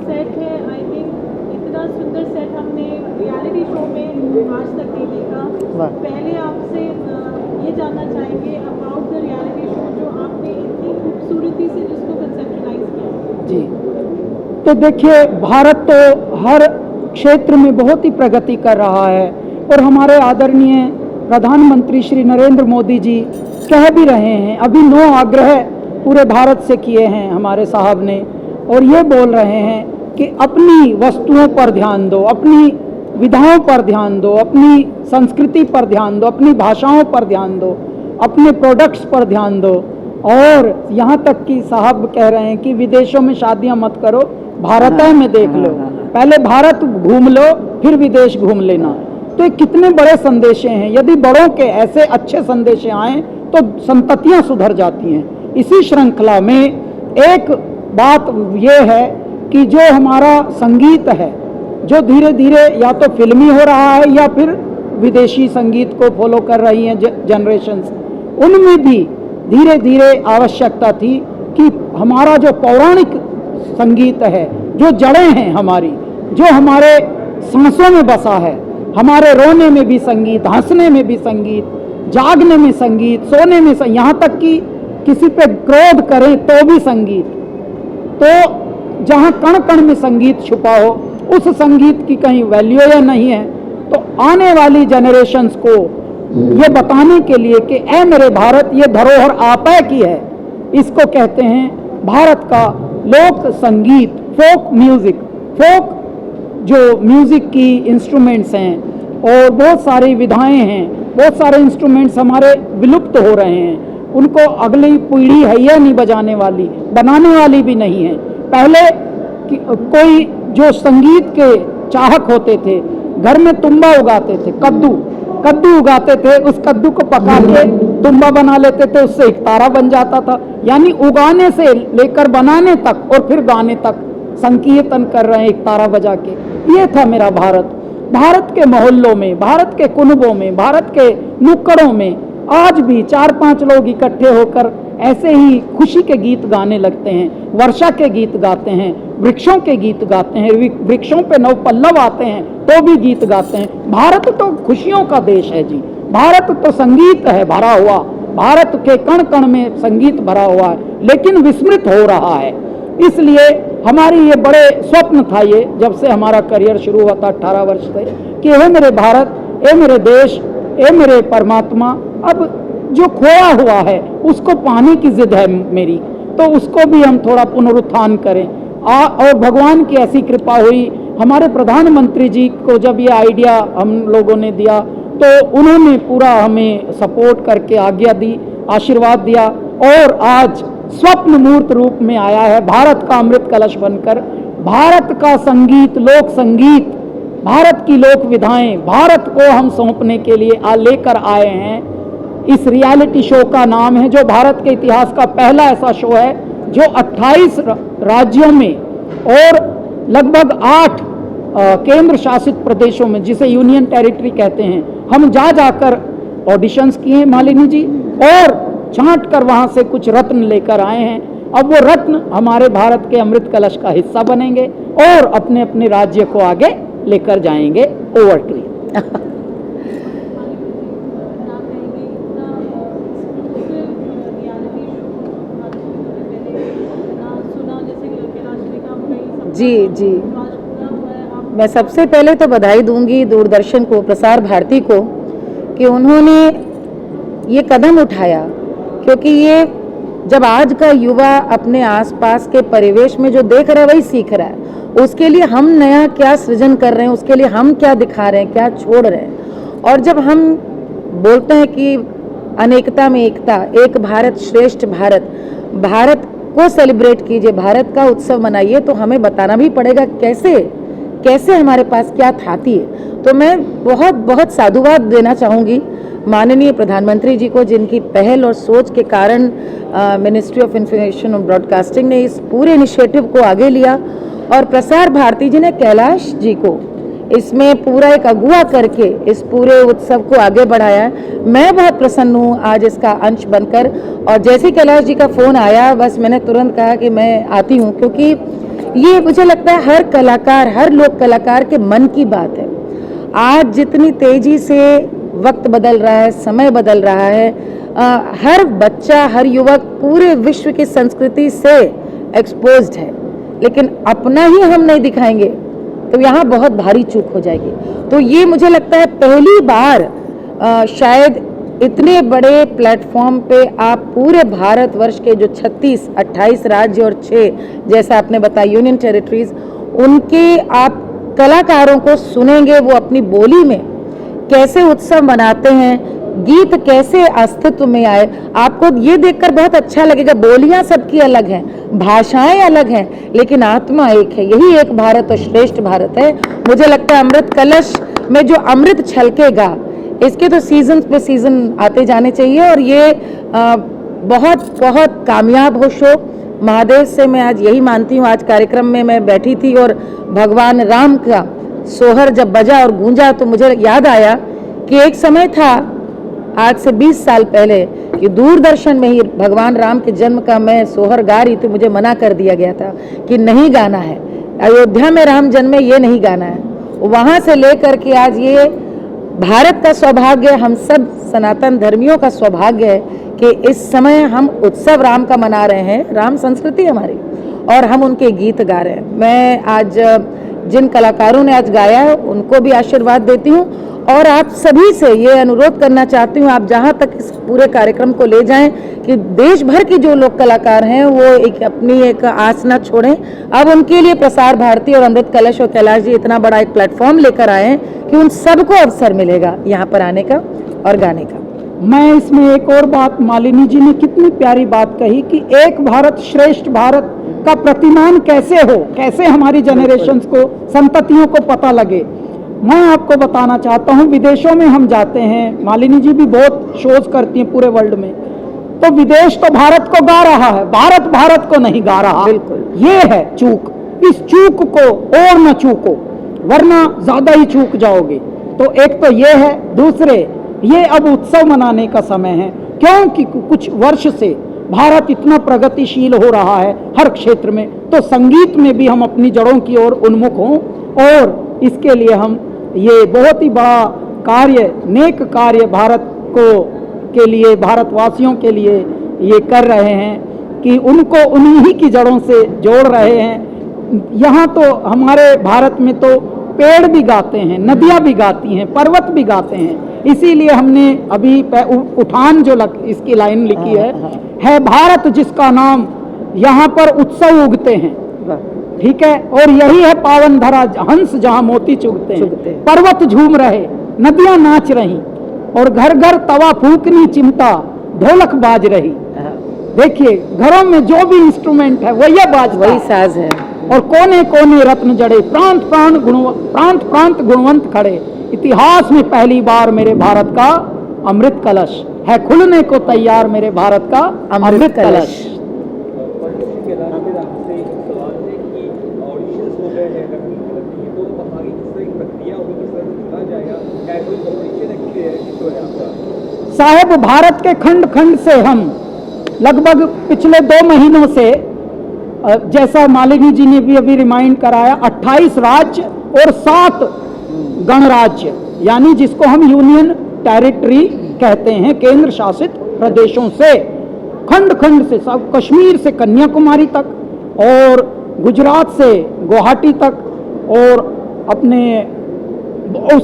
Set है, I think इतना सुंदर सेट हमने रियलिटी शो में आज तक नहीं देखा। पहले आपसे ये जानना चाहेंगे अबाउट द रियलिटी शो जो आपने इतनी खूबसूरती से जिसको कंसेप्शलाइज किया। जी, तो देखिए, भारत तो हर क्षेत्र में बहुत ही प्रगति कर रहा है और हमारे आदरणीय प्रधानमंत्री श्री नरेंद्र मोदी जी कह भी रहे हैं, अभी 9 आग्रह पूरे भारत से किए हैं हमारे साहब ने, और ये बोल रहे हैं कि अपनी वस्तुओं पर ध्यान दो, अपनी विधाओं पर ध्यान दो, अपनी संस्कृति पर ध्यान दो, अपनी भाषाओं पर ध्यान दो, अपने प्रोडक्ट्स पर ध्यान दो। और यहाँ तक कि साहब कह रहे हैं कि विदेशों में शादियाँ मत करो, भारत में देख लो, पहले भारत घूम लो फिर विदेश घूम लेना। तो ये कितने बड़े संदेश हैं। यदि बड़ों के ऐसे अच्छे संदेश आएँ तो संततियाँ सुधर जाती हैं। इसी श्रृंखला में एक बात ये है कि जो हमारा संगीत है, जो धीरे धीरे या तो फिल्मी हो रहा है या फिर विदेशी संगीत को फॉलो कर रही हैं जनरेशन्स, उनमें भी धीरे धीरे आवश्यकता थी कि हमारा जो पौराणिक संगीत है, जो जड़ें हैं हमारी, जो हमारे सांसों में बसा है, हमारे रोने में भी संगीत, हंसने में भी संगीत, जागने में संगीत, सोने में संगीत, यहाँ तक कि किसी पे क्रोध करें तो भी संगीत। तो जहाँ कण कण में संगीत छुपा हो, उस संगीत की कहीं वैल्यू या नहीं है। तो आने वाली जनरेशन्स को ये बताने के लिए कि ऐ मेरे भारत, ये धरोहर आपै की है, इसको कहते हैं भारत का लोक संगीत, फोक म्यूजिक। फोक जो म्यूजिक की इंस्ट्रूमेंट्स हैं और बहुत सारी विधाएं हैं, बहुत सारे इंस्ट्रूमेंट्स हमारे विलुप्त हो रहे हैं, उनको अगली पीढ़ी है या नहीं बजाने वाली, बनाने वाली भी नहीं है। पहले कोई जो संगीत के चाहक होते थे, घर में तुम्बा उगाते थे, कद्दू उगाते थे, उस कद्दू को पका के तुम्बा बना लेते थे, उससे एक तारा बन जाता था। यानी उगाने से लेकर बनाने तक और फिर गाने तक संकीर्तन कर रहे हैं एक तारा बजा के। ये था मेरा भारत। भारत के मोहल्लों में, भारत के कुनबों में, भारत के नुक्कड़ों में आज भी 4-5 लोग इकट्ठे होकर ऐसे ही खुशी के गीत गाने लगते हैं, वर्षा के गीत गाते हैं, वृक्षों के गीत गाते हैं, वृक्षों पे नव पल्लव आते हैं तो भी गीत गाते हैं। भारत तो खुशियों का देश है जी, भारत तो संगीत है भरा हुआ, भारत के कण कण में संगीत भरा हुआ है, लेकिन विस्मृत हो रहा है। इसलिए हमारी ये बड़े स्वप्न था, ये जब से हमारा करियर शुरू हुआ था 18 वर्ष से, कि हे मेरे भारत, हे मेरे देश, हे मेरे परमात्मा, अब जो खोया हुआ है उसको पाने की जिद है मेरी, तो उसको भी हम थोड़ा पुनरुत्थान करें। और भगवान की ऐसी कृपा हुई, हमारे प्रधानमंत्री जी को जब ये आइडिया हम लोगों ने दिया तो उन्होंने पूरा हमें सपोर्ट करके आज्ञा दी, आशीर्वाद दिया, और आज स्वप्न मूर्त रूप में आया है भारत का अमृत कलश बनकर। भारत का संगीत, लोक संगीत, भारत की लोक विधाएं भारत को हम सौंपने के लिए लेकर आए हैं। इस रियलिटी शो का नाम है, जो भारत के इतिहास का पहला ऐसा शो है जो 28 राज्यों में और लगभग 8 केंद्र शासित प्रदेशों में, जिसे यूनियन टेरिटरी कहते हैं, हम जाकर ऑडिशंस किए मालिनी जी, और छांट कर वहां से कुछ रत्न लेकर आए हैं। अब वो रत्न हमारे भारत के अमृत कलश का हिस्सा बनेंगे और अपने अपने राज्य को आगे लेकर जाएंगे। Over to you. जी जी, मैं सबसे पहले तो बधाई दूंगी दूरदर्शन को, प्रसार भारती को, कि उन्होंने ये कदम उठाया, क्योंकि ये जब आज का युवा अपने आसपास के परिवेश में जो देख रहा है वही सीख रहा है, उसके लिए हम नया क्या सृजन कर रहे हैं, उसके लिए हम क्या दिखा रहे हैं, क्या छोड़ रहे हैं। और जब हम बोलते हैं कि अनेकता में एकता, एक भारत श्रेष्ठ भारत, भारत को सेलिब्रेट कीजिए, भारत का उत्सव मनाइए, तो हमें बताना भी पड़ेगा कैसे कैसे हमारे पास क्या थाती है। तो मैं बहुत बहुत साधुवाद देना चाहूँगी माननीय प्रधानमंत्री जी को, जिनकी पहल और सोच के कारण मिनिस्ट्री ऑफ इंफॉर्मेशन और ब्रॉडकास्टिंग ने इस पूरे इनिशिएटिव को आगे लिया, और प्रसार भारती जी ने कैलाश जी को इसमें पूरा एक अगुवा करके इस पूरे उत्सव को आगे बढ़ाया है। मैं बहुत प्रसन्न हूँ आज इसका अंश बनकर, और जैसे कैलाश जी का फ़ोन आया बस मैंने तुरंत कहा कि मैं आती हूँ, क्योंकि ये मुझे लगता है हर कलाकार, हर लोक कलाकार के मन की बात है। आज जितनी तेजी से वक्त बदल रहा है, समय बदल रहा है, हर बच्चा, हर युवक पूरे विश्व की संस्कृति से एक्सपोज्ड है, लेकिन अपना ही हम नहीं दिखाएंगे तो यहाँ बहुत भारी चूक हो जाएगी। तो ये मुझे लगता है पहली बार शायद इतने बड़े प्लेटफॉर्म पे आप पूरे भारतवर्ष के जो 36, 28 राज्य और 6 जैसा आपने बताया यूनियन टेरिटरीज, उनके आप कलाकारों को सुनेंगे, वो अपनी बोली में कैसे उत्सव मनाते हैं, गीत कैसे अस्तित्व में आए। आपको ये देखकर बहुत अच्छा लगेगा। बोलियां सबकी अलग हैं, भाषाएं अलग हैं, लेकिन आत्मा एक है। यही एक भारत और श्रेष्ठ भारत है। मुझे लगता है अमृत कलश में जो अमृत छलकेगा, इसके तो सीजन पे सीजन आते जाने चाहिए और ये बहुत बहुत कामयाब हो शो। महादेव से मैं आज यही मानती हूँ। आज कार्यक्रम में मैं बैठी थी और भगवान राम का सोहर जब बजा और गूंजा तो मुझे याद आया कि एक समय था आज से 20 साल पहले कि दूरदर्शन में ही भगवान राम के जन्म का मैं सोहर गा रही थी। मुझे मना कर दिया गया था कि नहीं गाना है, अयोध्या में राम जन्मे, ये नहीं गाना है। वहाँ से लेकर के आज ये भारत का सौभाग्य, हम सब सनातन धर्मियों का सौभाग्य है कि इस समय हम उत्सव राम का मना रहे हैं। राम संस्कृति हमारी और हम उनके गीत गा रहे हैं। मैं आज जिन कलाकारों ने आज गाया है उनको भी आशीर्वाद देती हूँ और आप सभी से ये अनुरोध करना चाहती हूँ, आप जहाँ तक इस पूरे कार्यक्रम को ले जाएं कि देश भर के जो लोक कलाकार हैं वो अपनी एक आस न छोड़ें। अब उनके लिए प्रसार भारती और अमृत कलश और कैलाश जी इतना बड़ा एक प्लेटफॉर्म लेकर आए हैं कि उन सबको अवसर मिलेगा यहाँ पर आने का और गाने का। मैं इसमें एक और बात, मालिनी जी ने कितनी प्यारी बात कही कि एक भारत श्रेष्ठ भारत का प्रतिमान कैसे हो, कैसे हमारी जनरेशन्स को, संततियों को पता लगे। मैं आपको बताना चाहता हूँ, विदेशों में हम जाते हैं, मालिनी जी भी बहुत शोज करती हैं पूरे वर्ल्ड में, तो विदेश तो भारत को गा रहा है, भारत भारत को नहीं गा रहा। बिल्कुल ये है चूक। इस चूक को और न चूको, वरना ज्यादा ही चूक जाओगे। तो एक तो ये है। दूसरे, ये अब उत्सव मनाने का समय है, क्योंकि कुछ वर्ष से भारत इतना प्रगतिशील हो रहा है हर क्षेत्र में, तो संगीत में भी हम अपनी जड़ों की ओर उन्मुख हों और इसके लिए हम ये बहुत ही बड़ा कार्य, नेक कार्य भारत को के लिए, भारतवासियों के लिए ये कर रहे हैं कि उनको उन्हीं की जड़ों से जोड़ रहे हैं। यहाँ तो हमारे भारत में तो पेड़ भी गाते हैं, नदियाँ भी गाती हैं, पर्वत भी गाते हैं। इसीलिए हमने अभी उठान जो इसकी लाइन लिखी है भारत जिसका नाम, यहाँ पर उत्सव उगते हैं, ठीक है, और यही है पावन धरा हंस जहाँ मोती चुगते हैं। पर्वत झूम रहे, नदियाँ नाच रही और घर घर तवा फूकनी चिमटा ढोलक बाज रही। देखिए घरों में जो भी इंस्ट्रूमेंट है वही बाज, वही साज है और कोने कोने रत्न जड़े, प्रांत प्रांत गुणवंत खड़े। इतिहास में पहली बार मेरे भारत का अमृत कलश है खुलने को तैयार, मेरे भारत का अमृत कलश। साहब भारत के खंड खंड से हम लगभग पिछले 2 महीनों से, जैसा मालिनी जी ने भी अभी रिमाइंड कराया, 28 राज्य और 7 गणराज्य, यानी जिसको हम यूनियन टेरिटरी कहते हैं, केंद्र शासित प्रदेशों से, खंड खंड से, सब कश्मीर से कन्याकुमारी तक और गुजरात से गुवाहाटी तक और अपने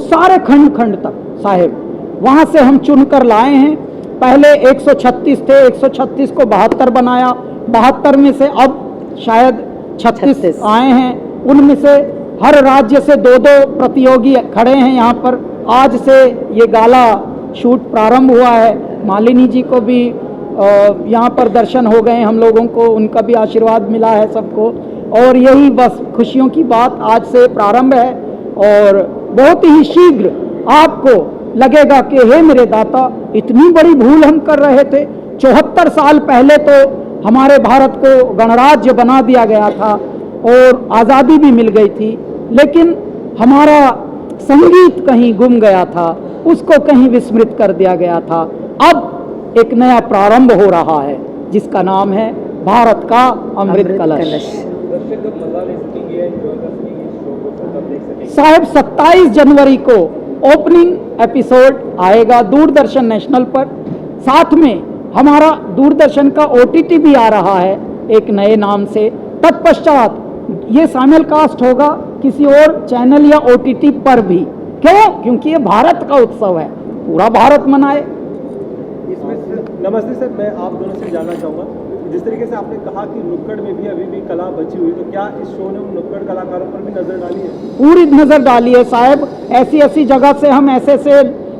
सारे खंड खंड तक साहेब वहाँ से हम चुनकर लाए हैं। पहले 136 थे, 136 को 72 बनाया, 72 में से अब शायद 36 आए हैं। उनमें से हर राज्य से 2-2 प्रतियोगी खड़े हैं यहाँ पर। आज से ये गाला शूट प्रारंभ हुआ है। मालिनी जी को भी यहाँ पर दर्शन हो गए हम लोगों को, उनका भी आशीर्वाद मिला है सबको, और यही बस खुशियों की बात आज से प्रारंभ है। और बहुत ही शीघ्र आपको लगेगा कि हे मेरे दाता, इतनी बड़ी भूल हम कर रहे थे। 74 साल पहले तो हमारे भारत को गणराज्य बना दिया गया था और आज़ादी भी मिल गई थी, लेकिन हमारा संगीत कहीं गुम गया था, उसको कहीं विस्मृत कर दिया गया था। अब एक नया प्रारंभ हो रहा है जिसका नाम है भारत का अमृत कलश। दर्शक कब मजा ले सकेंगे, एंजॉय कर सकेंगे इस शो को, कब देख सकेंगे? साहब 27 जनवरी को ओपनिंग एपिसोड आएगा दूरदर्शन नेशनल पर। साथ में हमारा दूरदर्शन का OTT भी आ रहा है एक नए नाम से। तत्पश्चात ये साइमल कास्ट होगा किसी और चैनल या OTT पर भी। क्यों? क्योंकि ये भारत का उत्सव है, पूरा भारत मनाए। इसमें नमस्ते सर, मैं आप दोनों से जानना चाहूँगा, जिस तरीके से आपने कहा कि नुक्कड़ में भी अभी भी कला बची हुई, तो क्या इस शो ने उन नुक्कड़ कलाकारों पर भी नजर डाली है? पूरी नजर डाली है साहब। ऐसी ऐसी जगह से हम ऐसे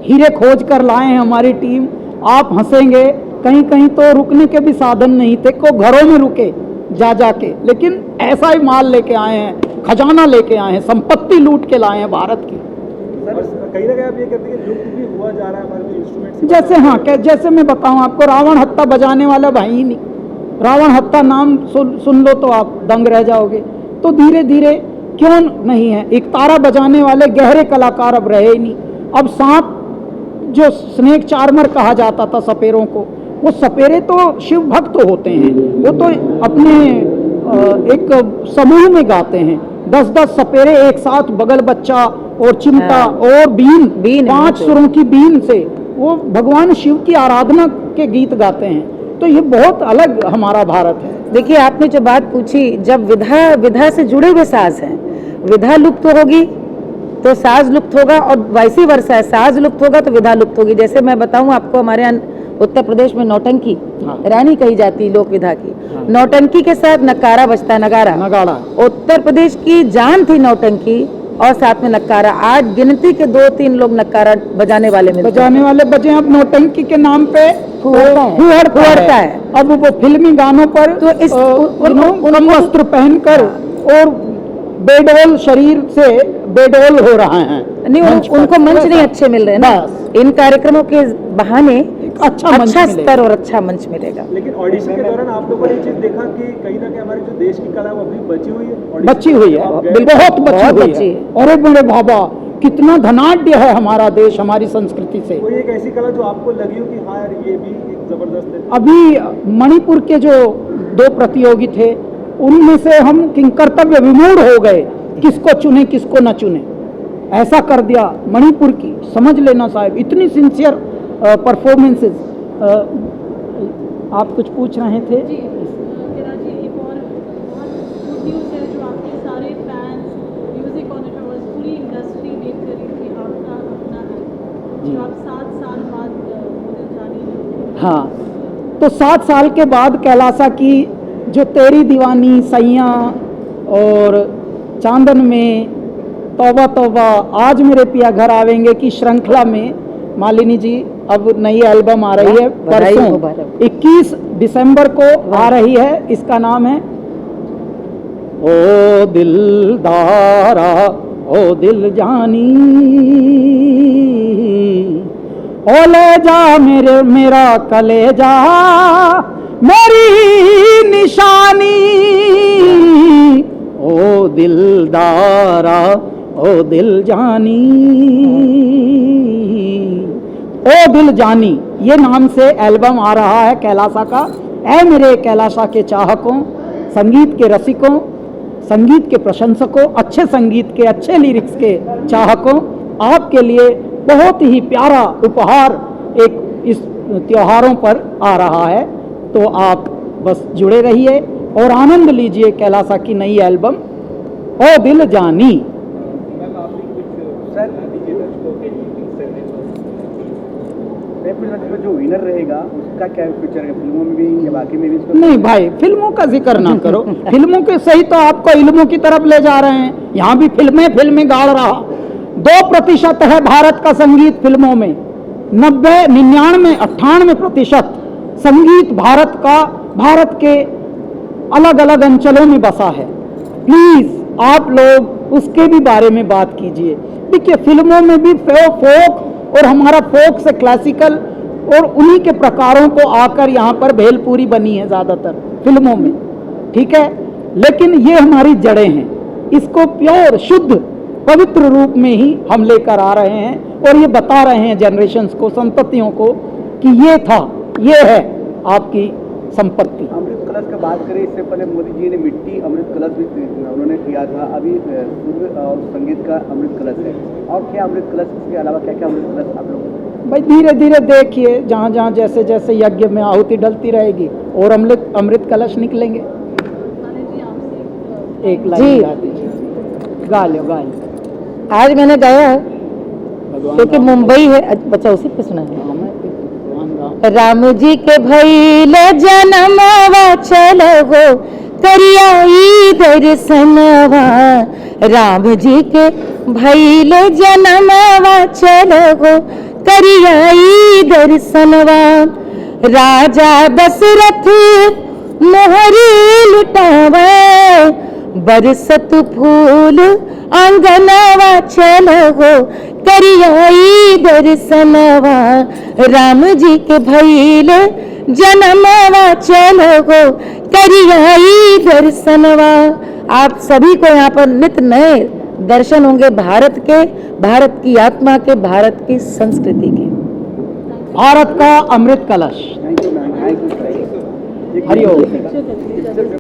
हीरे खोज कर लाए हैं हमारी टीम, आप हंसेंगे। कहीं कहीं तो रुकने के भी साधन नहीं थे, को घरों में रुके जा जाके, लेकिन ऐसा ही माल लेके आए हैं, खजाना लेके आए हैं, संपत्ति लूट के लाए हैं भारत की। और कहीं ना कहीं आप ये कहते हैं कि लुप्त भी हुआ जा रहा है हमारे इंस्ट्रूमेंट। जैसे हाँ, जैसे मैं बताऊं आपको, रावण हत्ता बजाने वाला भाई ही नहीं। रावण हत्ता नाम सुन लो तो आप दंग रह जाओगे। तो धीरे धीरे क्यों नहीं है, एक तारा बजाने वाले गहरे कलाकार अब रहे ही नहीं। अब सांप जो स्नेक चार्मर कहा जाता था सपेरों को, वो सपेरे तो शिव भक्त होते हैं, वो तो अपने एक समूह में गाते हैं। 10-10 सपेरे एक साथ, बगल बच्चा और चिमटा और बीन 5 सुरों की बीन से वो भगवान शिव की आराधना के गीत गाते हैं। तो ये बहुत अलग हमारा भारत है। देखिए, आपने जो बात पूछी, जब विधा से जुड़े हुए साज हैं, विधा लुप्त होगी तो साज लुप्त होगा, और वैसी वर्षा है, साज लुप्त होगा तो विधा लुप्त होगी। जैसे मैं बताऊं आपको, हमारे यहाँ उत्तर प्रदेश में नौटंकी रानी कही जाती है लोक विधा की। नौटंकी के साथ नकारा बजता है, नगाड़ा। उत्तर प्रदेश की जान थी नौटंकी और साथ में नकारा। आज गिनती के 2-3 लोग नकारा बजाने वाले बजे। अब नौटंकी के नाम पे फुहड़ता है। अब वो फिल्मी गानों पर तो इस कम वस्त्र पहनकर और बेडोल शरीर से बेडोल हो रहा है। नहीं, उनको मंच नहीं अच्छे मिल रहे हैं ना। इन कार्यक्रमों के बहाने अच्छा स्तर और अच्छा मंच मिलेगा। लेकिन ऑडिशन के दौरान आप लोगों ने ये चीज देखा कि कहीं ना कहीं हमारी जो देश की कला है वो अभी बची हुई है, बहुत बची हुई है। अरे बड़े बाबा, कितना धनाढ्य है हमारा देश हमारी संस्कृति से। कोई एक ऐसी कला जो आपको लगी हो कि हाँ यार ये भी एक जबरदस्त है? अभी मणिपुर के जो 2 प्रतियोगी थे, उनमें से हम कर्तव्य विमूढ़ हो गए, किसको चुने किसको न चुने। ऐसा कर दिया मणिपुर की, समझ लेना साहब, इतनी सिंसियर परफॉर्मेंसेस। आप कुछ पूछ रहे थे? जी किरण जी, एक और बहुत गुड न्यूज़ है जो आपके सारे फैंस, म्यूजिक कॉन्ट्रोवर्स, पूरी इंडस्ट्री वेट कर रही थी, आपका अपना है जो आप 7 साल बाद मुझे जानी। हाँ, तो 7 साल के बाद कैलासा की जो तेरी दीवानी, सैया और चांदन में, तौबा तौबा, आज मेरे पिया घर आवेंगे की श्रृंखला में मालिनी जी अब नई एल्बम आ रही है परसों 21 दिसंबर को आ रही है। इसका नाम है ओ दिलदारा ओ दिल जानी, ओ ले जा मेरा कलेजा मेरी निशानी, ओ दिलदारा ओ दिल जानी, ओ दिल जानी, ये नाम से एल्बम आ रहा है कैलासा का। ऐ मेरे कैलासा के चाहकों, संगीत के रसिकों, संगीत के प्रशंसकों, अच्छे संगीत के, अच्छे लिरिक्स के चाहकों, आपके लिए बहुत ही प्यारा उपहार एक इस त्योहारों पर आ रहा है। तो आप बस जुड़े रहिए और आनंद लीजिए कैलासा की नई एल्बम ओ दिल जानी। जो विनर रहेगा उसका क्या फ्यूचर है, फिल्मों में भी या बाकी में भी? नहीं भाई, फिल्मों का जिक्र ना करो। फिल्मों के सही तो आपको इल्मों की तरफ ले जा रहे हैं, यहाँ भी फिल्में गाड़ रहा। 2% है भारत का संगीत फिल्मों में, 90, 99, 98% संगीत भारत का, भारत के अलग अलग अंचलों में बसा है। प्लीज आप लोग उसके भी बारे में बात कीजिए। देखिए, फिल्मों में भी फोक और हमारा फोक से क्लासिकल और उन्हीं के प्रकारों को आकर यहाँ पर भेलपूरी बनी है ज़्यादातर फिल्मों में, ठीक है। लेकिन ये हमारी जड़ें हैं, इसको प्योर, शुद्ध, पवित्र रूप में ही हम लेकर आ रहे हैं और ये बता रहे हैं जनरेशन्स को, संततियों को कि ये था, ये है आपकी संपत्ति। अमृत कलश की बात करें, इससे पहले मोदी जी ने मिट्टी अमृत कलश भी उन्होंने किया था, अभी सूर्य और संगीत का अमृत कलश है। और क्या अमृत कलश, इसके अलावा क्या क्या अमृत कलश आप लोग? भाई धीरे धीरे देखिए, जहाँ जहाँ जैसे जैसे यज्ञ में आहुति डलती रहेगी और अमृत कलश निकलेंगे। एक जी। लाइन गा दीजिए, गा लो। आज मैंने गाया क्योंकि राम। मुंबई है, बच्चा उसी पे सुना है। हाँ, मैं भगवान राम। राम जी के भैले जनमवा चलो हो करियाई दर्शनवा, राम जी के भैले जनमवा चलो हो करियाई दर्शनवा, राजा दशरथ मोहरी लुटावे बरसत फूल आंगनवा चलो हो करियाई दर्शनवा, राम जी के भैले जनमवा चलो हो करियाई दर्शनवा। आप सभी को यहाँ पर नित नए दर्शन होंगे भारत के, भारत की आत्मा के, भारत की संस्कृति के। भारत का अमृत कलश। Thank you ma'am, thank you. Hariom.